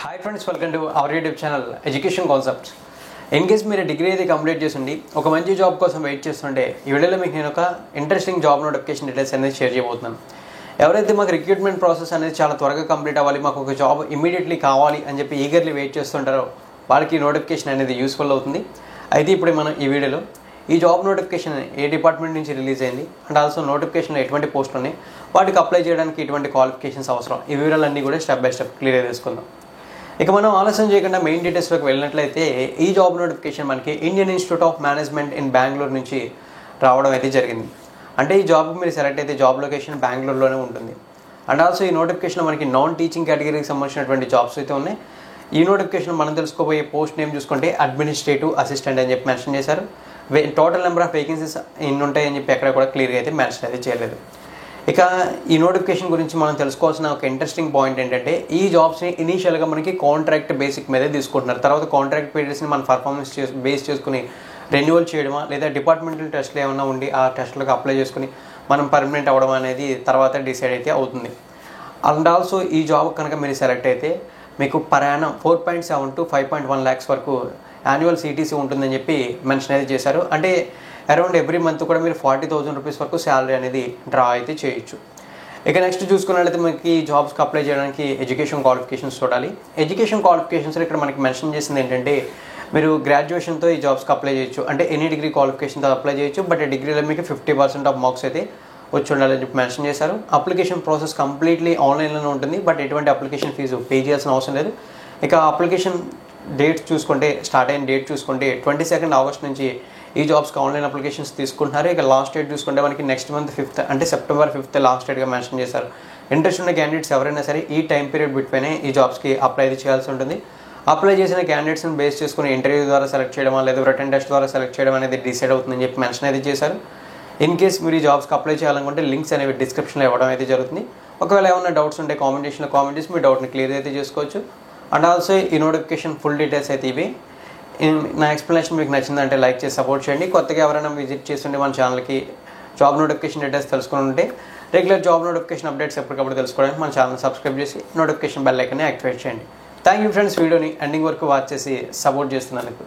Hi friends, welcome to our YouTube channel education concepts. In case మీరు degree అయితే complete చేసిండి ఒక మంచి job కోసం వెయిట్ చేస్తుంటే ఈ వీడియోలో మీకు నేను ఒక ఇంట్రెస్టింగ్ జాబ్ నోటిఫికేషన్ డీటెయిల్స్ అనేది షేర్ చేయబోతున్నాను. ఎవరైతే మాకు రిక్రూట్మెంట్ ప్రాసెస్ అనేది చాలా త్వరగా కంప్లీట్ అవ్వాలి, మాకు ఒక జాబ్ ఇమీడియట్లీ కావాలి అని చెప్పి ఈగర్లీ వెయిట్ చేస్తుంటారో వాళ్ళకి ఈ నోటిఫికేషన్ అనేది యూస్ఫుల్ అవుతుంది. అయితే ఇప్పుడు మనం ఈ వీడియోలో ఈ జాబ్ నోటిఫికేషన్ ఏ డిపార్ట్మెంట్ నుంచి రిలీజ్ అయింది అండ్ ఆల్సో నోటిఫికేషన్లో ఎటువంటి పోస్టులు ఉన్నాయి, వాటికి అప్లై చేయడానికి ఎటువంటి క్వాలిఫికేషన్స్ అవసరం, ఈ వివరాలన్నీ కూడా స్టెప్ బై స్టెప్ క్లియర్ చేసుకుందాం. ఇక మనం ఆలస్యం చేయకుండా మెయిన్ డీటెయిల్స్లోకి వెళ్ళినట్లయితే ఈ జాబ్ నోటిఫికేషన్ మనకి Indian institute of management in Bengaluru నుంచి రావడం అయితే జరిగింది. అంటే ఈ జాబ్కి మీరు సెలెక్ట్ అయితే జాబ్ లొకేషన్ బెంగళూరులోనే ఉంటుంది. అండ్ ఆల్సో ఈ నోటిఫికేషన్ మనకి నాన్ టీచింగ్ కేటగిరీకి సంబంధించినటువంటి జాబ్స్ అయితే ఉన్నాయి. ఈ నోటిఫికేషన్ మనం తెలుసుకోబోయే పోస్ట్ నేమ్ చూసుకుంటే అడ్మినిస్ట్రేటివ్ అసిస్టెంట్ అని చెప్పి మెన్షన్ చేశారు. టోటల్ నెంబర్ ఆఫ్ వేకెన్సీస్ ఎన్ని ఉంటాయని చెప్పి ఎక్కడ కూడా క్లియర్గా అయితే మెన్షన్ అయితే చేయలేదు. ఇక ఈ నోటిఫికేషన్ గురించి మనం తెలుసుకోవాల్సిన ఒక ఇంట్రెస్టింగ్ పాయింట్ ఏంటంటే ఈ జాబ్స్ని ఇనీషియల్గా మనకి కాంట్రాక్ట్ బేసిక్ మీదే తీసుకుంటున్నారు. తర్వాత కాంట్రాక్ట్ పీరియడ్స్ని మన పర్ఫార్మెన్స్ బేస్ చేసుకుని రెన్యువల్ చేయడమా లేదా డిపార్ట్మెంటల్ టెస్ట్లు ఏమైనా ఉండి ఆ టెస్ట్లకు అప్లై చేసుకుని మనం పర్మనెంట్ అవ్వడం అనేది తర్వాత డిసైడ్ అయితే అవుతుంది. అండ్ ఆల్సో ఈ జాబ్ కనుక మీరు సెలెక్ట్ అయితే మీకు పర్ యానం 4.7 to 5.1 lakhs వరకు యాన్యువల్ సిటీసీ ఉంటుందని చెప్పి మెన్షన్ అయితే చేశారు. అంటే అరౌండ్ ఎవ్రీ మంత్ కూడా మీరు 40,000 రూపీస్ వరకు శాలరీ అనేది డ్రా అయితే చేయొచ్చు. ఇక నెక్స్ట్ చూసుకున్నట్లయితే మనకి జాబ్స్కి అప్లై చేయడానికి ఎడ్యుకేషన్ క్వాలిఫికేషన్స్ చూడాలి. ఎడ్యుకేషన్ క్వాలిఫికేషన్స్లో ఇక్కడ మనకి మెన్షన్ చేసింది ఏంటంటే మీరు గ్రాడ్యుయేషన్తో ఈ జాబ్స్కి అప్లై చేయొచ్చు. అంటే ఎనీ డిగ్రీ క్వాలిఫికేషన్తో అప్లై చేయొచ్చు. బట్ డిగ్రీలో మీకు 50% ఆఫ్ మార్క్స్ అయితే వచ్చి ఉండాలని చెప్పి మెన్షన్ చేశారు. అప్లికేషన్ ప్రాసెస్ కంప్లీట్లీ ఆన్లైన్లోనే ఉంటుంది. బట్ ఎటువంటి అప్లికేషన్ ఫీజు పే చేయాల్సిన అవసరం లేదు. ఇక అప్లికేషన్ డేట్ చూసుకుంటే స్టార్ట్ అయిన డేట్ చూసుకుంటే 22 ఆగస్ట్ నుంచి ఈ జాబ్స్కి ఆన్లైన్ అప్లికేషన్స్ తీసుకుంటున్నారు. ఇక లాస్ట్ డేట్ చూసుకుంటే మనకి నెక్స్ట్ మంత్ 5th అంటే September 5th లాస్ట్ డేట్గా మెన్షన్ చేశారు. ఇంట్రెస్ట్ ఉన్న క్యాండిడేట్స్ ఎవరైనా సరే ఈ టైం పీరియడ్ బిట్వైనే ఈ జాబ్స్కి అప్లై చేయాల్సి ఉంటుంది. అప్లై చేసిన క్యాండిడేట్స్ని బేస్ చేసుకుని ఇంటర్వ్యూ ద్వారా సెలెక్ట్ చేయడమా లేదా రిటర్న్ టెస్ట్ ద్వారా సెలెక్ట్ చేయడం అనేది డిసైడ్ అవుతుందని చెప్పి మెన్షన్ అయితే చేశారు. ఇన్ కేస్ మీరు ఈ జాబ్స్కి అప్లై చేయాలనుకుంటే లింక్స్ అనేవి డిస్క్రిప్షన్లో ఇవ్వడం అయితే జరుగుతుంది. ఒకవేళ ఏమైనా డౌట్స్ ఉంటే కామెంట్ చేసి మీ డౌట్ని క్లియర్ అయితే చేసుకోవచ్చు. అండ్ ఆల్సో ఈ నోటిఫికేషన్ ఫుల్ డీటెయిల్స్ అయితే ఇవి. నా ఎక్స్ప్లెనేషన్ మీకు నచ్చిందంటే లైక్ చేసి సపోర్ట్ చేయండి. కొత్తగా ఎవరైనా విజిట్ చేస్తుంటే మన ఛానల్కి జాబ్ నోటిఫికేషన్ డీటెయిల్స్ తెలుసుకుని ఉంటే రెగ్యులర్ జాబ్ నోటిఫికేషన్ అప్డేట్స్ ఎప్పటికప్పుడు తెలుసుకోవడానికి మన ఛానల్ సబ్స్క్రైబ్ చేసి నోటిఫికేషన్ బెల్ ఐకాన్ని యాక్టివేట్ చేయండి. థ్యాంక్ యూ ఫ్రెండ్స్, వీడియోని ఎండింగ్ వరకు వాచ్ చేసి సపోర్ట్ చేస్తున్నందుకు.